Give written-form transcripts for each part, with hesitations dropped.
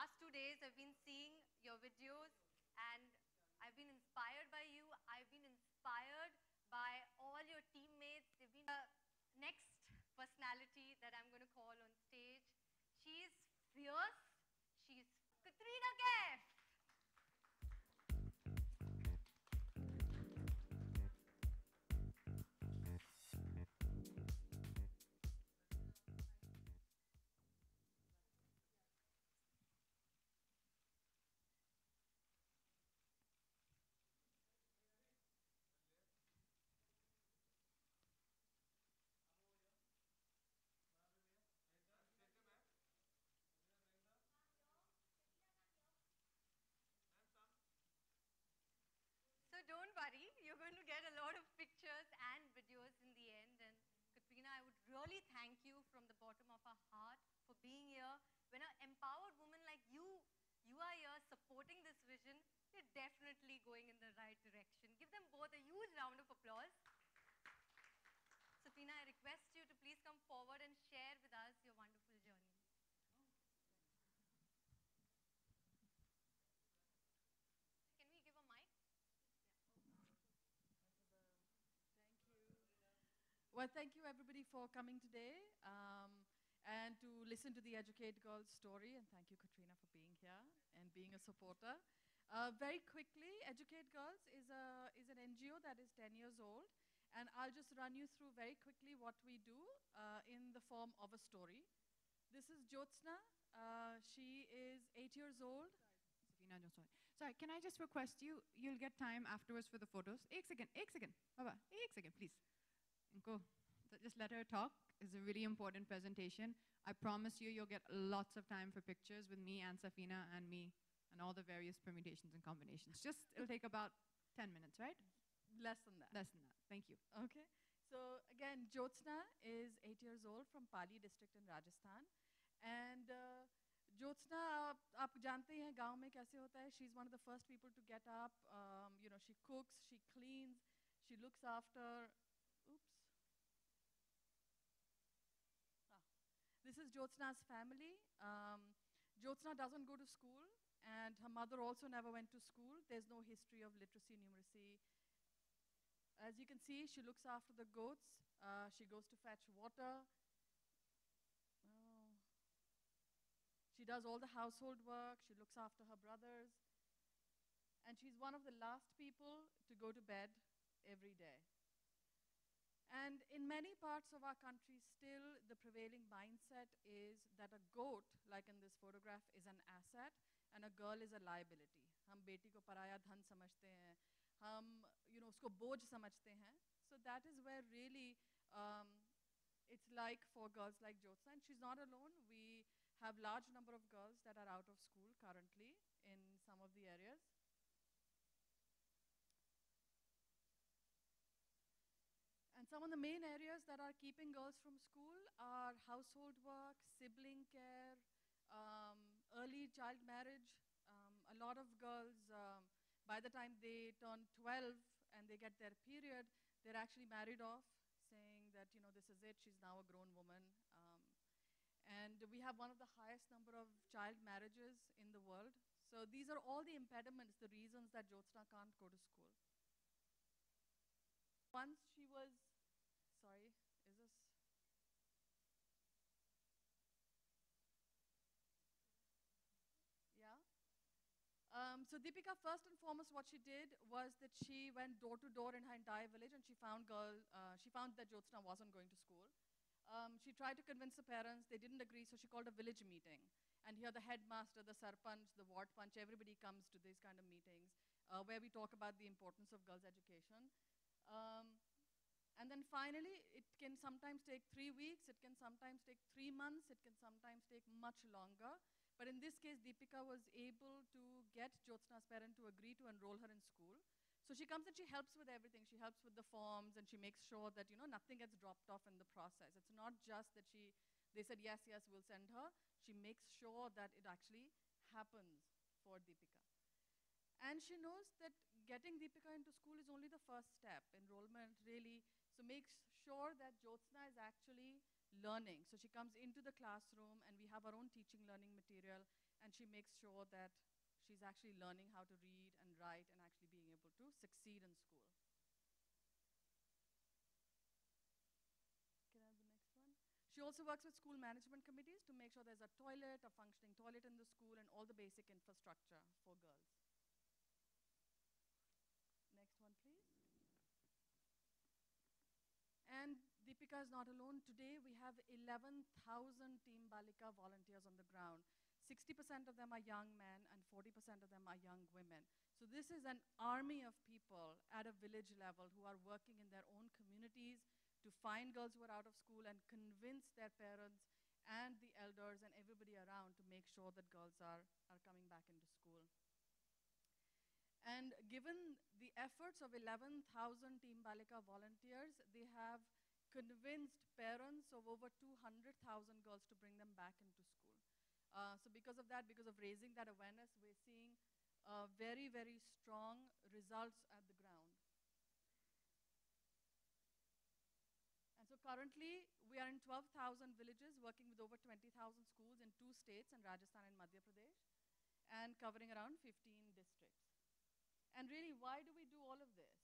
last 2 days, I've been seeing your videos and I've been inspired by you. I've been inspired by all your teammates. They've been the next personality that I'm going to call on stage. She's fierce. She's Katrina Kaif. So don't worry, you're going to get a lot of pictures and videos in the end. And Katrina, I would really thank you from the bottom of our heart for being here. When an empowered woman like you are here supporting this vision, you're definitely going in the right direction. Give them both a huge round of applause. So Tina, I request you to please come forward and share with us your wonderful journey. Can we give a mic? Thank you. Well, thank you everybody for coming today and to listen to the Educate Girls story. And thank you, Katrina, for being here and being a supporter. Very quickly, Educate Girls is an NGO that is 10 years old. And I'll just run you through very quickly what we do in the form of a story. This is Jyotsna. She is 8 years old. Sorry, can I just request you'll get time afterwards for the photos. Ek second, Baba, ek second, please. Go. So just let her talk. It's a really important presentation. I promise you'll get lots of time for pictures with me and Safina and me and all the various permutations and combinations. It'll take about 10 minutes, right? Less than that. Less than that, thank you. Okay, so again, Jyotsna is 8 years old from Pali district in Rajasthan. And Jyotsna, आप जानते हैं गांव में कैसे होता है? She's one of the first people to get up. You know, she cooks, she cleans, she looks after. Oops. This is Jyotsna's family. Jyotsna doesn't go to school, and her mother also never went to school. There's no history of literacy, numeracy. As you can see, she looks after the goats. She goes to fetch water. Oh. She does all the household work. She looks after her brothers. And she's one of the last people to go to bed every day. And in many parts of our country, still the prevailing mindset is that a goat, like in this photograph, is an asset and a girl is a liability. हम बेटी को पराया धन समझते हैं. हम, उसको बोझ समझते हैं. So that is where really it's like for girls like Jyotsna. And she's not alone. We have large number of girls that are out of school currently in some of the areas. And some of the main areas that are keeping girls from school are household work, sibling care, early child marriage. A lot of girls, by the time they turn 12 and they get their period, they're actually married off, saying that, this is it, she's now a grown woman. And we have one of the highest number of child marriages in the world. So these are all the impediments, the reasons that Jyotsna can't go to school. Once she was, sorry, is this? Yeah? So Deepika, first and foremost, what she did was that she went door to door in her entire village and she found that Jyotsna wasn't going to school. She tried to convince the parents, they didn't agree, so she called a village meeting. And here the headmaster, the sarpanch, the ward punch, everybody comes to these kind of meetings where we talk about the importance of girls' education. And then finally, it can sometimes take 3 weeks, it can sometimes take 3 months, it can sometimes take much longer. But in this case, Deepika was able to get Jyotsna's parent to agree to enroll her in school. So she comes and she helps with everything. She helps with the forms and she makes sure that, nothing gets dropped off in the process. It's not just that they said, yes, we'll send her. She makes sure that it actually happens for Deepika. And she knows that getting Deepika into school is only the first step, enrollment really. So makes sure that Jyotsna is actually learning. So she comes into the classroom and we have our own teaching learning material and she makes sure that she's actually learning how to read and write and actually being able to succeed in school. Can I have the next one? She also works with school management committees to make sure there's a toilet, a functioning toilet in the school, and all the basic infrastructure for girls. Next one, please. And Deepika is not alone. Today, we have 11,000 Team Balika volunteers on the ground. 60% of them are young men, and 40% of them are young women. So this is an army of people at a village level who are working in their own communities to find girls who are out of school and convince their parents and the elders and everybody around to make sure that girls are coming back into school. And given the efforts of 11,000 Team Balika volunteers, they have convinced parents of over 200,000 girls to bring them back into school. So because of that, because of raising that awareness, we're seeing very, very strong results at the ground. And so currently, we are in 12,000 villages working with over 20,000 schools in 2 states, in Rajasthan and Madhya Pradesh, and covering around 15 districts. And really, why do we do all of this?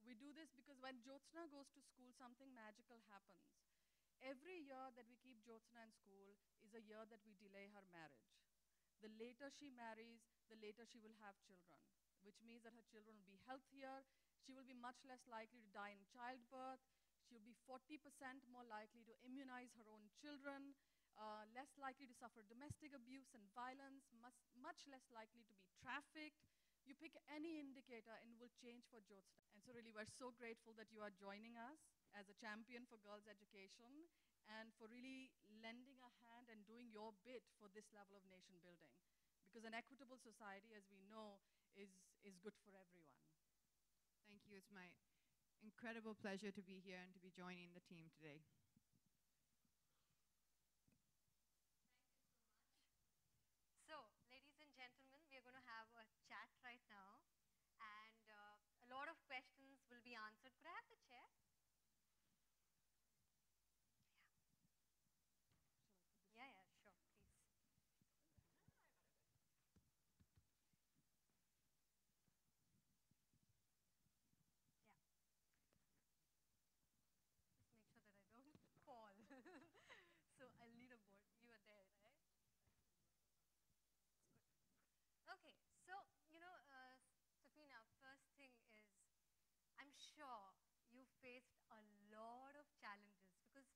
We do this because when Jyotsna goes to school, something magical happens. Every year that we keep Jyotsna in school is a year that we delay her marriage. The later she marries, the later she will have children, which means that her children will be healthier, she will be much less likely to die in childbirth, she will be 40% more likely to immunize her own children, less likely to suffer domestic abuse and violence, much less likely to be trafficked. You pick any indicator and it will change for Jyotsna. And so really, we're so grateful that you are joining us as a champion for girls' education and for really lending a hand and doing your bit for this level of nation building. Because an equitable society, as we know, is good for everyone. Thank you. It's my incredible pleasure to be here and to be joining the team today. Chat right now, and a lot of questions will be answered. Could I have the chair? Yeah, sure, please. Yeah. Just make sure that I don't fall. So I'll need a board. You are there, right? Okay, so, Safina, first thing is, I'm sure you faced a lot of challenges because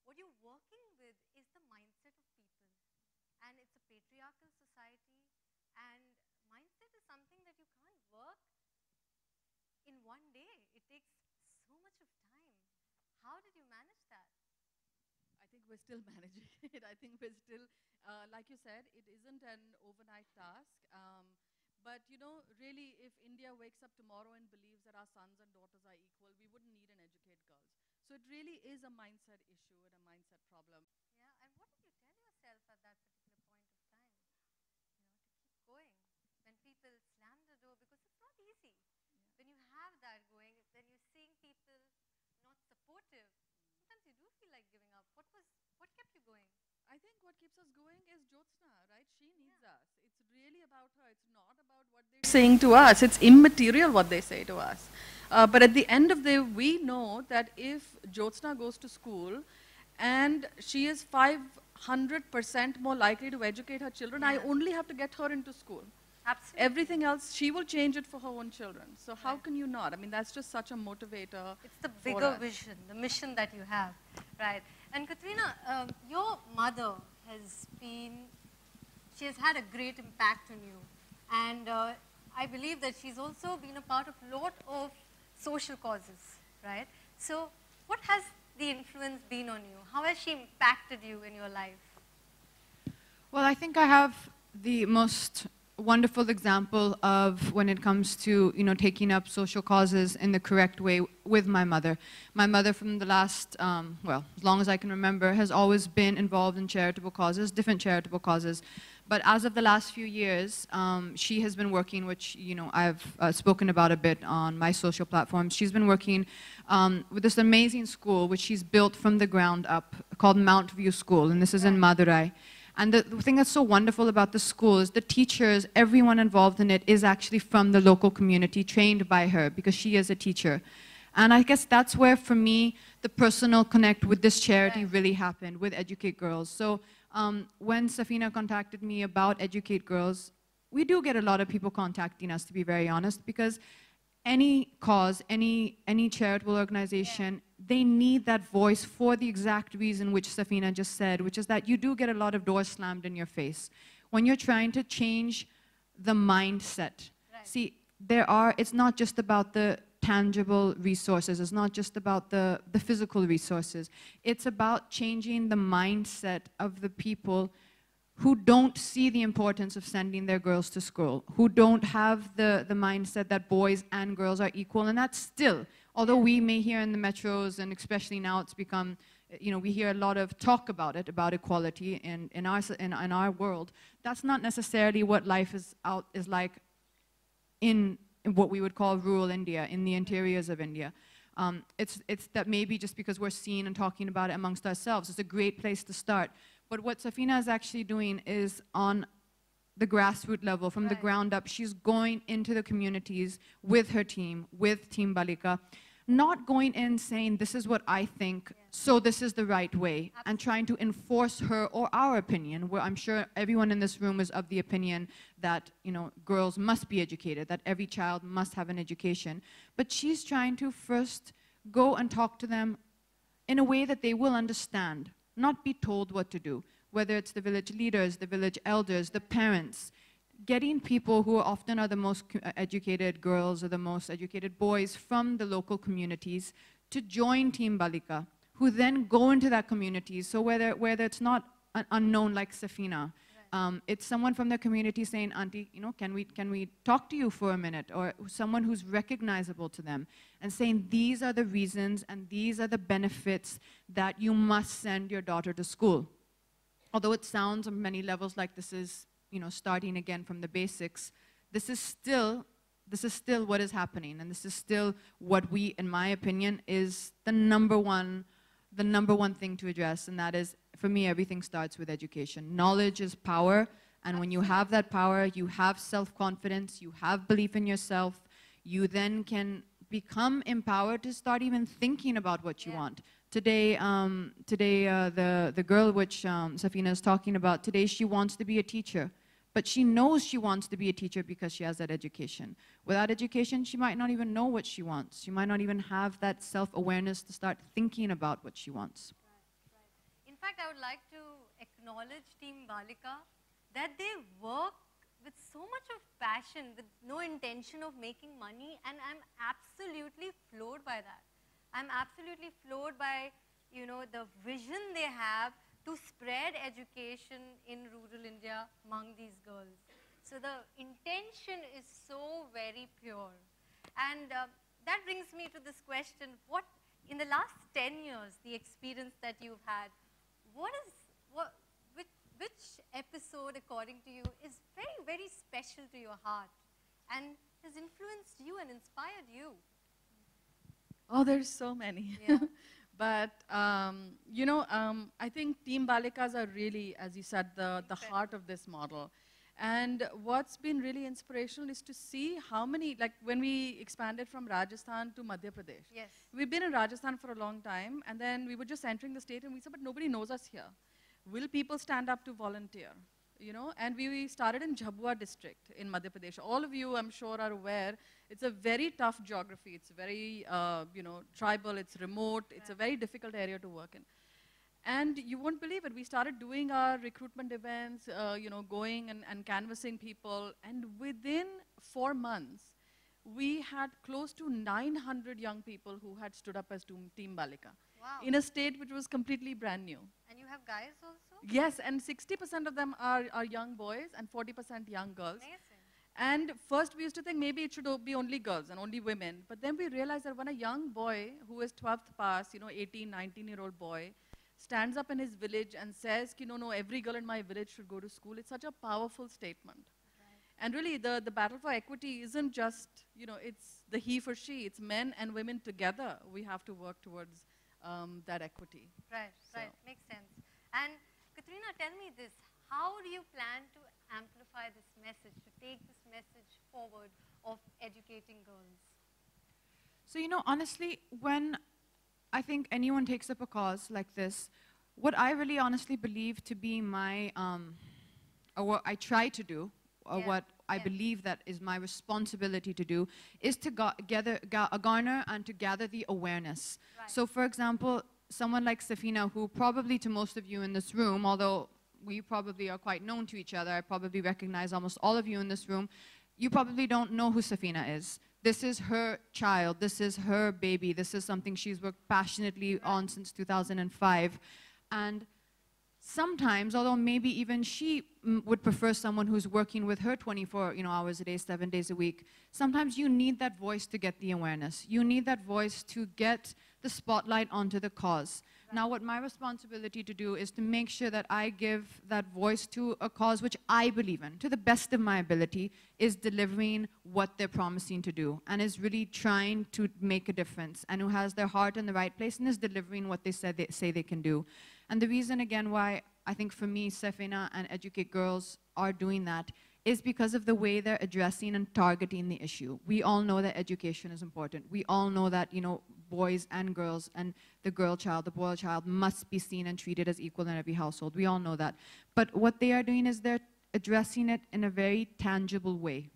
what you're working with is the mindset of people. And it's a patriarchal society, and mindset is something that you can't work in one day. It takes so much of time. How did you manage that? I think we're still managing it. I think we're still, like you said, it isn't an overnight task. But really, if India wakes up tomorrow and believes that our sons and daughters are equal, we wouldn't need an educate girls. So it really is a mindset issue and a mindset problem. Yeah, and what did you tell yourself at that particular point of time? To keep going when people slam the door, because it's not easy. Yeah. When you have that going, then you're seeing people not supportive. Sometimes you do feel like giving up. What kept you going? I think what keeps us going is Jyotsna, right? She needs us. It's really about her. It's not about what they're saying to us. It's immaterial what they say to us. But at the end of the day, we know that if Jyotsna goes to school and she is 500% more likely to educate her children, I only have to get her into school. Absolutely. Everything else, she will change it for her own children. So how can you not? I mean, that's just such a motivator. It's the bigger vision, the mission that you have, right? And Katrina, your mother she has had a great impact on you. And I believe that she's also been a part of a lot of social causes, right? So what has the influence been on you? How has she impacted you in your life? Well, I think I have the most wonderful example of when it comes to, taking up social causes in the correct way with my mother. My mother from the last, well, as long as I can remember, has always been involved in charitable causes, different charitable causes. But as of the last few years, she has been working, which, I've spoken about a bit on my social platforms. She's been working with this amazing school, which she's built from the ground up, called Mount View School, and this is in Madurai. And the thing that's so wonderful about the school is the teachers, everyone involved in it is actually from the local community, trained by her, because she is a teacher. And I guess that's where, for me, the personal connect with this charity really happened, with Educate Girls. So when Safina contacted me about Educate Girls, we do get a lot of people contacting us, to be very honest, because any cause, any charitable organization, they need that voice for the exact reason which Safina just said, which is that you do get a lot of doors slammed in your face. When you're trying to change the mindset. See, it's not just about the tangible resources, it's not just about the physical resources. It's about changing the mindset of the people who don't see the importance of sending their girls to school, who don't have the mindset that boys and girls are equal. And that's still, although we may hear in the metros, and especially now it's become, we hear a lot of talk about it, about equality in our world, that's not necessarily what life is like in what we would call rural India, in the interiors of India. It's that maybe just because we're seeing and talking about it amongst ourselves, it's a great place to start. But what Safina is actually doing is on the grassroots level, from the ground up, she's going into the communities with her team, with Team Balika, not going in saying, this is what I think, so this is the right way, and trying to enforce her or our opinion, where I'm sure everyone in this room is of the opinion that, girls must be educated, that every child must have an education. But she's trying to first go and talk to them in a way that they will understand, not be told what to do, whether it's the village leaders, the village elders, the parents, getting people who often are the most educated girls or the most educated boys from the local communities to join Team Balika, who then go into that community. So whether it's not an unknown like Safina, it's someone from the community saying, Auntie, can we talk to you for a minute? Or someone who's recognizable to them and saying, these are the reasons and these are the benefits that you must send your daughter to school. Although it sounds on many levels like this is, starting again from the basics, this is still what is happening, and this is still what in my opinion, is the number one thing to address, and that is, for me, everything starts with education. Knowledge is power, and when you have that power, you have self-confidence, you have belief in yourself, you then can become empowered to start even thinking about what you want. Today, the girl which Safina is talking about, today she wants to be a teacher. But she knows she wants to be a teacher because she has that education. Without education, she might not even know what she wants. She might not even have that self-awareness to start thinking about what she wants. In fact, I would like to acknowledge Team Balika that they work with so much of passion, with no intention of making money, and I'm absolutely floored by that. I'm absolutely floored by, the vision they have to spread education in rural India among these girls. So the intention is so very pure. And that brings me to this question, in the last 10 years, the experience that you've had, which episode, according to you, is very, very special to your heart and has influenced you and inspired you? Oh, there's so many. Yeah. But, I think Team Balikas are really, as you said, the heart of this model. And what's been really inspirational is to see how many, like when we expanded from Rajasthan to Madhya Pradesh. Yes. We've been in Rajasthan for a long time, and then we were just entering the state, and we said, but nobody knows us here. Will people stand up to volunteer? And we started in Jhabua district in Madhya Pradesh. All of you, I'm sure, are aware, it's a very tough geography. It's very, tribal, it's remote, it's a very difficult area to work in. And you won't believe it, we started doing our recruitment events, going and canvassing people, and within 4 months, we had close to 900 young people who had stood up as Team Balika. Wow. In a state which was completely brand new. And you have guys also? Yes, and 60% of them are young boys and 40% young girls. Amazing. And first we used to think maybe it should be only girls and only women. But then we realized that when a young boy who is 12th pass, 18, 19-year-old boy, stands up in his village and says, no, every girl in my village should go to school, it's such a powerful statement. Right. And really, the battle for equity isn't just, it's the he for she, it's men and women together. We have to work towards that equity. Right, right, makes sense. And Katrina, tell me this, how do you plan to amplify this message, to take this message forward of educating girls? So, you know, honestly, when I think anyone takes up a cause like this, what I really honestly believe to be my, or what I try to do, or what I believe that is my responsibility to do, is to garner and to gather the awareness. Right. So, for example, someone like Safina, who probably to most of you in this room, although we probably are quite known to each other, I probably recognize almost all of you in this room, you probably don't know who Safina is. This is her child, this is her baby, this is something she's worked passionately on since 2005. And sometimes, although maybe even she would prefer someone who's working with her 24 hours a day, 7 days a week, sometimes you need that voice to get the awareness. You need that voice to get the spotlight onto the cause. Right. Now, what my responsibility to do is to make sure that I give that voice to a cause which I believe in, to the best of my ability, is delivering what they're promising to do, and is really trying to make a difference, and who has their heart in the right place, and is delivering what they say they can do. And the reason, again, why I think for me, Safina and Educate Girls are doing that is because of the way they're addressing and targeting the issue. We all know that education is important. We all know that, boys and girls and the girl child, the boy child must be seen and treated as equal in every household. We all know that. But what they are doing is they're addressing it in a very tangible way.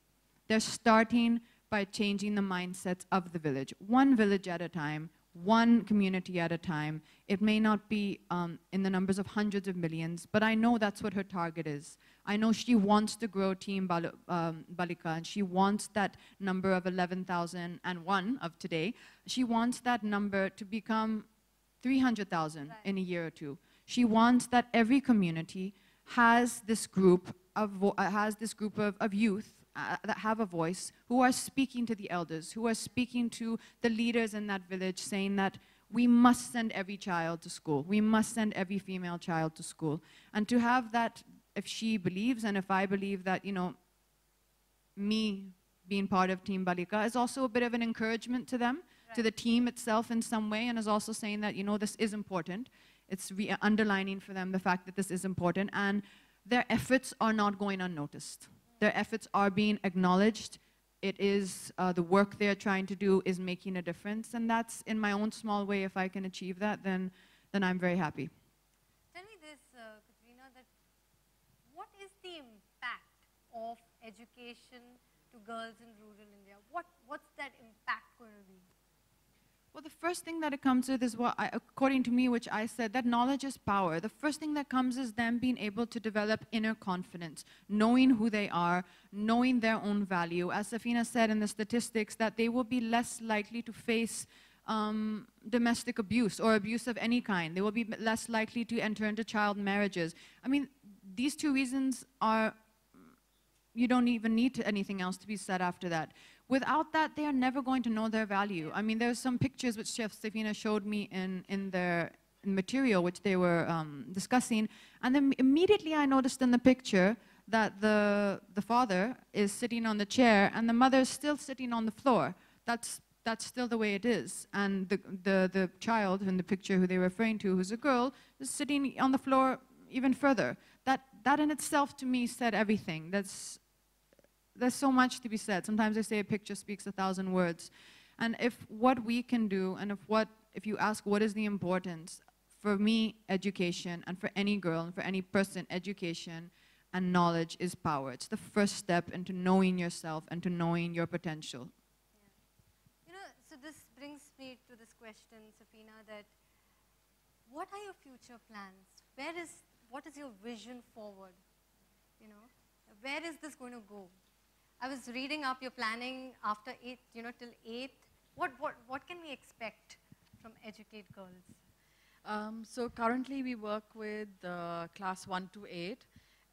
They're starting by changing the mindsets of the village, one village at a time, one community at a time. It may not be in the numbers of hundreds of millions, but I know that's what her target is. I know she wants to grow Team Balika, and she wants that number of 11,001 of today. She wants that number to become 300,000 in a year or two. She wants that every community has this group of youth that have a voice, who are speaking to the elders, who are speaking to the leaders in that village, saying that we must send every child to school. We must send every female child to school. And to have that, if she believes and if I believe that, me being part of Team Balika is also a bit of an encouragement to them, to the team itself in some way, and is also saying that, this is important. It's underlining for them the fact that this is important, and their efforts are not going unnoticed. Their efforts are being acknowledged. It is, the work they're trying to do is making a difference, and that's in my own small way. If I can achieve that, then I'm very happy. Tell me this, Katrina, that what is the impact of education to girls in rural India? What's that impact going to be? Well, the first thing that it comes with is according to me, which I said, that knowledge is power. The first thing that comes is them being able to develop inner confidence, knowing who they are, knowing their own value. As Safina said in the statistics, that they will be less likely to face domestic abuse or abuse of any kind. They will be less likely to enter into child marriages. I mean, these two reasons are, you don't even need anything else to be said after that. Without that, they are never going to know their value. I mean, there's some pictures which Chef Safina showed me in their material, which they were discussing, and then immediately I noticed in the picture that the father is sitting on the chair and the mother is still sitting on the floor. That's still the way it is. And the child in the picture who they were referring to, who's a girl, is sitting on the floor even further. That in itself, to me, said everything. There's so much to be said. Sometimes they say a picture speaks 1,000 words. And if what we can do, and if you ask what is the importance, for me, education, and for any girl, and for any person, education and knowledge is power. It's the first step into knowing yourself and to knowing your potential. Yeah. So this brings me to this question, Safina, that what are your future plans? What is your vision forward? Where is this going to go? I was reading up your planning after 8th, till 8th. What can we expect from Educate Girls? So currently we work with class 1 to 8,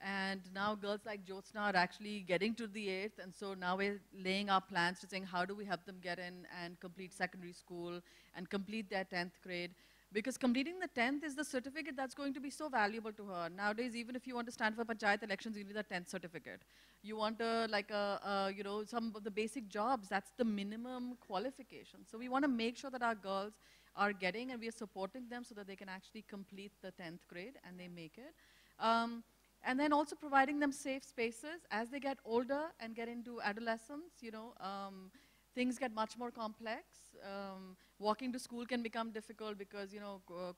and now girls like Jyotsna are actually getting to the 8th, and so now we're laying our plans to saying how do we help them get in and complete secondary school and complete their 10th grade. Because completing the 10th is the certificate that's going to be so valuable to her. Nowadays, even if you want to stand for Panchayat elections, you need a 10th certificate. You want some of the basic jobs, that's the minimum qualification. So we want to make sure that our girls are getting, and we are supporting them so that they can actually complete the 10th grade and they make it. And then also providing them safe spaces as they get older and get into adolescence, things get much more complex. Walking to school can become difficult because,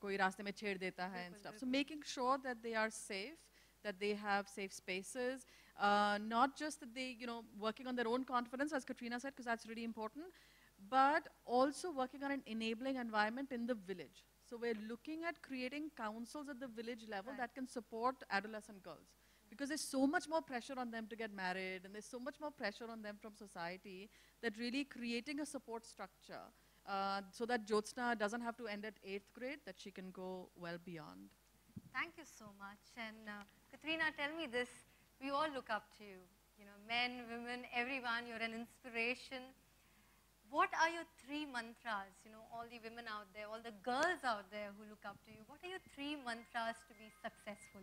koi raaste mein chhed deta hai and stuff. So making sure that they are safe, that they have safe spaces, not just that they, working on their own confidence, as Katrina said, because that's really important, but also working on an enabling environment in the village. So we're looking at creating councils at the village level that can support adolescent girls. Because there's so much more pressure on them to get married, and there's so much more pressure on them from society, that really creating a support structure so that Jyotsna doesn't have to end at 8th grade, that she can go well beyond. Thank you so much. And Katrina, tell me this. We all look up to you. Men, women, everyone, you're an inspiration. What are your 3 mantras? All the women out there, all the girls out there who look up to you, what are your 3 mantras to be successful?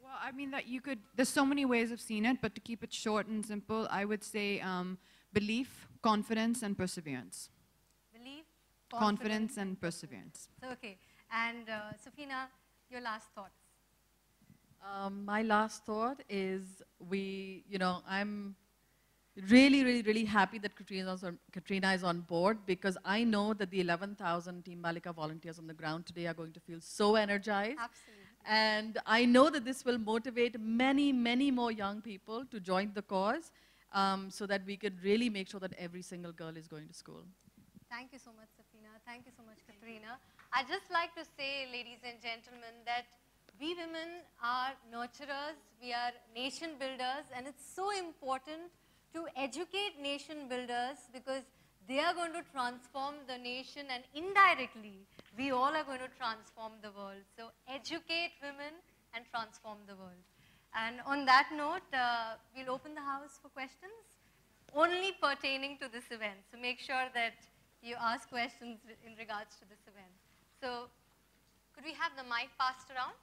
Well, I mean that there's so many ways of seeing it, but to keep it short and simple, I would say belief, confidence, and perseverance. Belief, confidence and perseverance. So, okay. And Safina, your last thoughts. My last thought is I'm really, really, really happy that Katrina is on board, because I know that the 11,000 Team Balika volunteers on the ground today are going to feel so energized. Absolutely. And I know that this will motivate many, many more young people to join the cause, so that we could really make sure that every single girl is going to school. Thank you so much, Safina. Thank you so much, Katrina. I'd just like to say, ladies and gentlemen, that we women are nurturers, we are nation builders, and it's so important to educate nation builders, because they are going to transform the nation, and indirectly, we all are going to transform the world. So educate women and transform the world. And on that note, we'll open the house for questions, only pertaining to this event. So make sure that you ask questions in regards to this event. So could we have the mic passed around?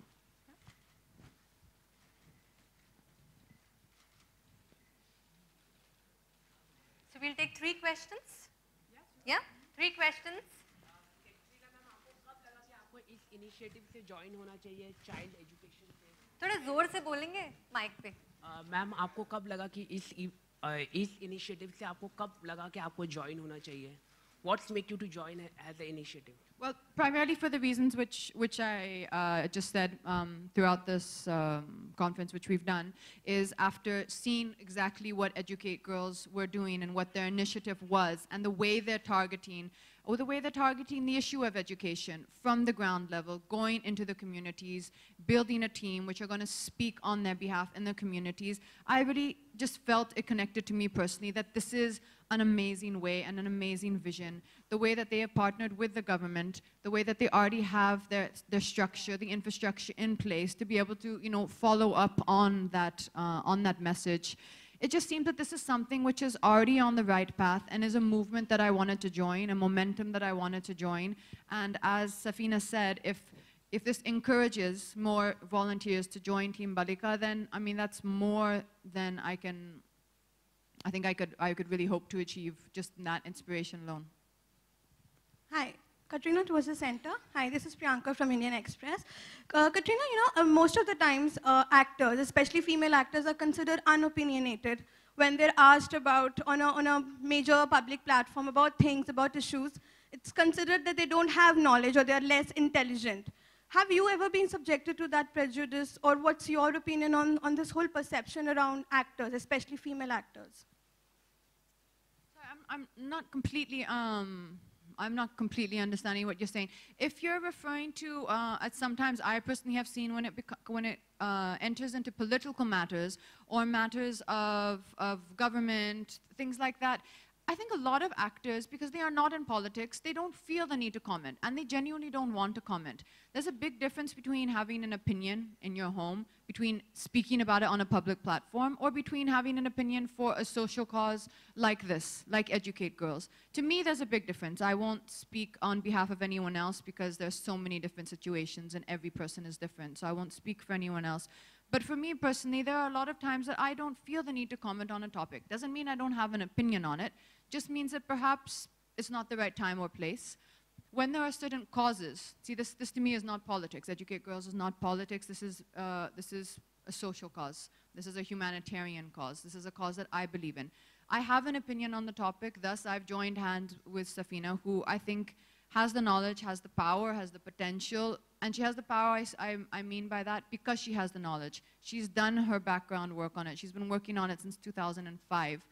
So we'll take 3 questions. Yeah? 3 questions. इस initiative से join होना चाहिए child education पे? थोड़ा जोर से बोलेंगे mic पे. मैम, आपको कब लगा कि इस इनिशिएटिव से आपको कब लगा कि आपको ज्वाइन होना चाहिए? What's make you to join as an initiative? Well, primarily for the reasons which I just said throughout this conference, which we've done, is after seeing exactly what Educate Girls were doing and what their initiative was, and the way they're targeting the issue of education from the ground level, going into the communities, building a team which are going to speak on their behalf in the communities. I really just felt it connected to me personally that this is an amazing way and an amazing vision. The way that they have partnered with the government, the way that they already have their structure, the infrastructure in place to be able to, follow up on that message. It just seems that this is something which is already on the right path and is a movement that I wanted to join, a momentum that I wanted to join. And as Safina said, if this encourages more volunteers to join Team Balika, then, I mean, that's more than I think I could really hope to achieve just in that inspiration alone. Hi, Katrina towards the center. Hi, this is Priyanka from Indian Express. Katrina, most of the times actors, especially female actors, are considered unopinionated when they're asked about, on a major public platform, about things, about issues. It's considered that they don't have knowledge or they're less intelligent. Have you ever been subjected to that prejudice, or what's your opinion on this whole perception around actors, especially female actors? I'm not completely understanding what you're saying. If you're referring to, sometimes I personally have seen when it enters into political matters or matters of government, things like that, I think a lot of actors, because they are not in politics, they don't feel the need to comment, and they genuinely don't want to comment. There's a big difference between having an opinion in your home, between speaking about it on a public platform, or between having an opinion for a social cause like this, like Educate Girls. To me, there's a big difference. I won't speak on behalf of anyone else because there's so many different situations and every person is different, so I won't speak for anyone else. But for me personally, there are a lot of times that I don't feel the need to comment on a topic. Doesn't mean I don't have an opinion on it, just means that perhaps it's not the right time or place. When there are certain causes, see, this to me is not politics. Educate Girls is not politics. This is a social cause. This is a humanitarian cause. This is a cause that I believe in. I have an opinion on the topic, thus I've joined hands with Safina, who I think has the knowledge, has the power, has the potential, and she has the power, I mean by that, because she has the knowledge. She's done her background work on it. She's been working on it since 2005.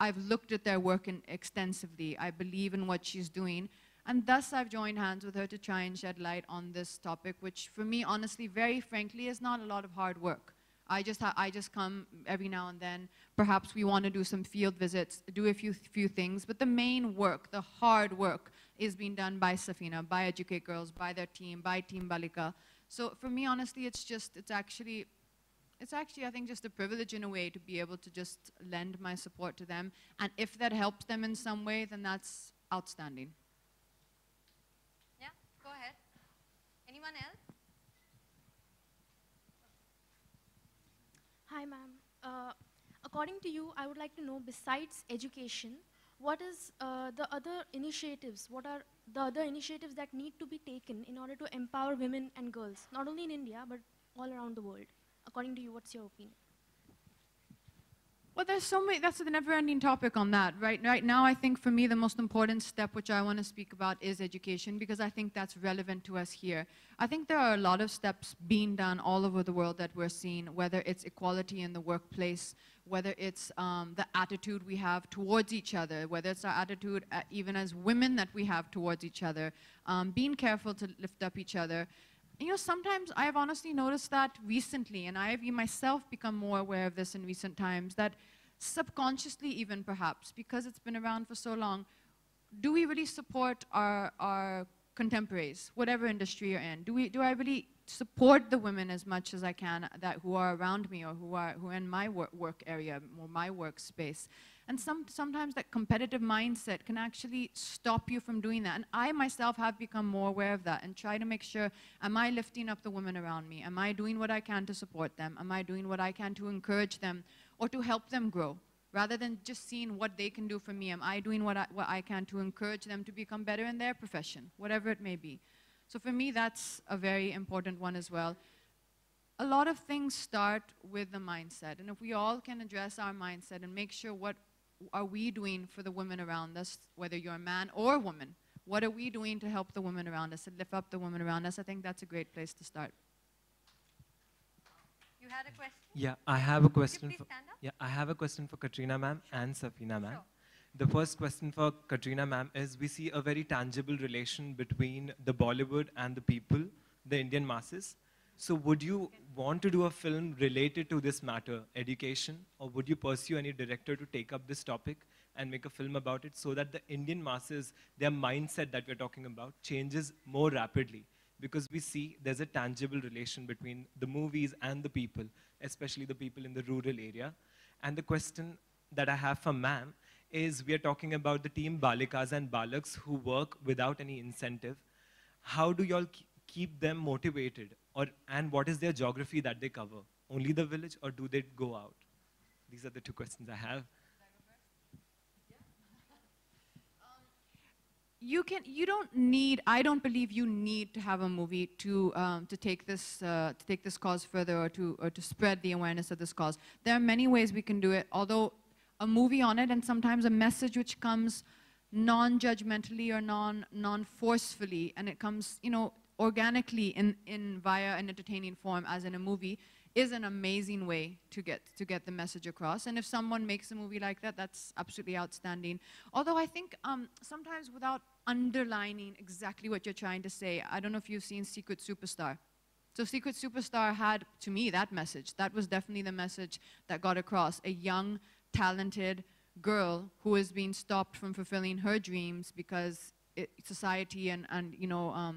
I've looked at their work extensively. I believe in what she's doing. And thus, I've joined hands with her to try and shed light on this topic, which for me, honestly, very frankly, is not a lot of hard work. I just come every now and then. Perhaps we want to do some field visits, do a few things. But the main work, the hard work, is being done by Safina, by Educate Girls, by their team, by Team Balika. So for me, honestly, it's actually, I think, just a privilege in a way to be able to just lend my support to them. And if that helps them in some way, then that's outstanding. Yeah, go ahead. Anyone else? Hi, ma'am. According to you, I would like to know, besides education, what is the other initiatives? What are the other initiatives that need to be taken in order to empower women and girls, not only in India, but all around the world? According to you, what's your opinion? Well, there's so many, that's a never-ending topic on that. Right now, I think for me, the most important step which I want to speak about is education, because I think that's relevant to us here. I think there are a lot of steps being done all over the world that we're seeing, whether it's equality in the workplace, whether it's the attitude we have towards each other, whether it's our attitude even as women that we have towards each other, being careful to lift up each other. You know, sometimes I've honestly noticed that recently, and I have myself become more aware of this in recent times, that subconsciously even perhaps, because it's been around for so long, do we really support our contemporaries, whatever industry you're in? Do I really support the women as much as I can who are around me or who are in my work area or my workspace? And sometimes that competitive mindset can actually stop you from doing that. And I myself have become more aware of that and try to make sure, am I lifting up the women around me? Am I doing what I can to support them? Am I doing what I can to encourage them or to help them grow? Rather than just seeing what they can do for me, am I doing what I can to encourage them to become better in their profession, whatever it may be? So for me, that's a very important one as well. A lot of things start with the mindset. And if we all can address our mindset and make sure what are we doing for the women around us, whether you're a man or woman, what are we doing to help the women around us and lift up the women around us? I think that's a great place to start. You had a question? Yeah, I have a question. Could you please stand up? Yeah, I have a question for Katrina ma'am and Safina ma'am. Sure. The first question for Katrina ma'am is, we see a very tangible relation between the Bollywood and the people, the Indian masses. So would you want to do a film related to this matter, education, or would you pursue any director to take up this topic and make a film about it so that the Indian masses, their mindset that we're talking about, changes more rapidly? Because we see there's a tangible relation between the movies and the people, especially the people in the rural area. And the question that I have for ma'am is, we are talking about the team Balikas and Balaks who work without any incentive. How do y'all keep them motivated? And what is their geography that they cover? Only the village, or do they go out? These are the two questions I have. I don't believe you need to have a movie to take this cause further or to spread the awareness of this cause. There are many ways we can do it, although a movie on it and sometimes a message which comes non-judgmentally or non-forcefully, and it comes, you know, organically in via an entertaining form, as in a movie, is an amazing way to get the message across. And if someone makes a movie like that, that's absolutely outstanding. Although I think sometimes without underlining exactly what you're trying to say, I don't know if you've seen Secret Superstar. So Secret Superstar had, to me, that message. That was definitely the message that got across. A young, talented girl who is being stopped from fulfilling her dreams because society and you know,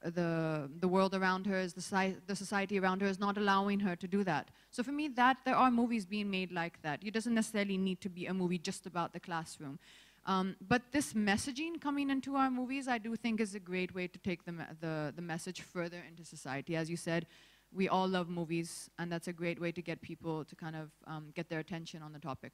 the world around her, the society around her is not allowing her to do that. So for me, there are movies being made like that. It doesn't necessarily need to be a movie just about the classroom. But this messaging coming into our movies, I do think is a great way to take the message further into society. As you said, we all love movies, and that's a great way to get people to kind of get their attention on the topic.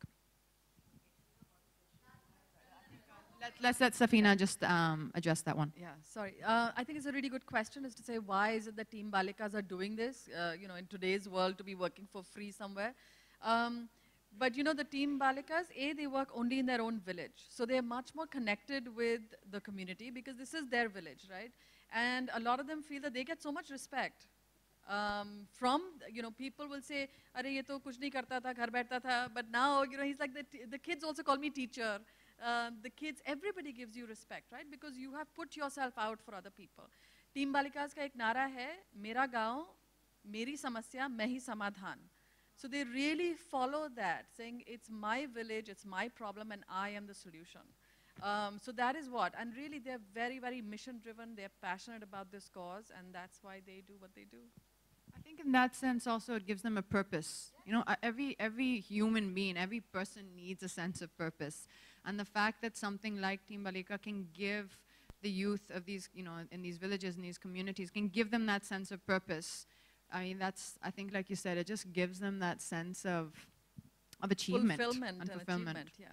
Let's let Safina just address that one. Yeah, sorry. I think it's a really good question is to say why is it that Team Balikas are doing this, in today's world to be working for free somewhere. But the Team Balikas, they work only in their own village. So they're much more connected with the community because this is their village, right? And a lot of them feel that they get so much respect. From, people will say, "Arey, ye to kuch nahi karta tha, ghar baithta tha." But now, he's like, the kids also call me teacher. The kids, everybody gives you respect, right? Because you have put yourself out for other people. Team Balikas ka ek nara hai, mera gaon, meri samasya, main hi samadhan. So they really follow that, saying it's my village, it's my problem, and I am the solution. So that is what, and really they're very, very mission-driven, they're passionate about this cause, and that's why they do what they do. I think in that sense also it gives them a purpose. Every human being, every person needs a sense of purpose. And the fact that something like Team Balika can give the youth of these, in these villages, in these communities, can give them that sense of purpose. I mean, I think like you said, it just gives them that sense of achievement. Fulfillment and achievement, yeah.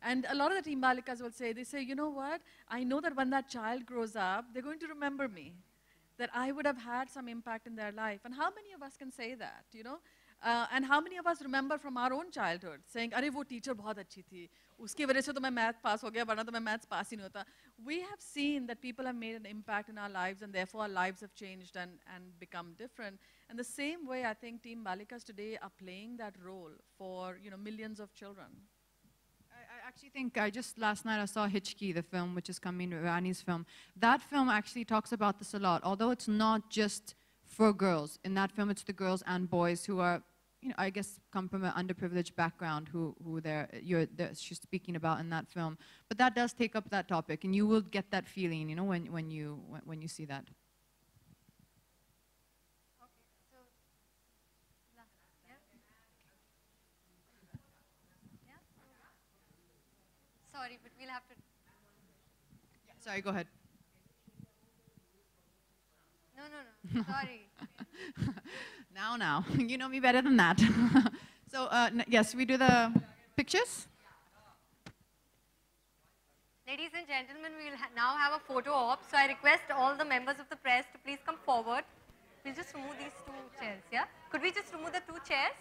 And a lot of the Team Balikas will say, you know what, I know that when that child grows up, they're going to remember me, that I would have had some impact in their life. And how many of us can say that, and how many of us remember from our own childhood, saying, "Arey, wo teacher bahut achhi thi. Uski wajah se to main math pass ho gaya, varna to main maths pass hi nahi hota." We have seen that people have made an impact in our lives, and therefore our lives have changed and become different. And the same way, I think Team Balikas today are playing that role for, millions of children. I actually think, last night I saw Hichki, the film, which is coming, Rani's film. That film actually talks about this a lot, although it's not just for girls. In that film, it's the girls and boys who are, I guess, come from an underprivileged background who she's speaking about in that film. But that does take up that topic, and you will get that feeling, when you see that. Sorry, but we'll have to... Yeah, sorry, go ahead. No, sorry. Now, you know me better than that. So, yes, we do the pictures. Ladies and gentlemen, we will now have a photo op. So I request all the members of the press to please come forward. We'll just remove these two chairs, yeah? Could we just remove the two chairs?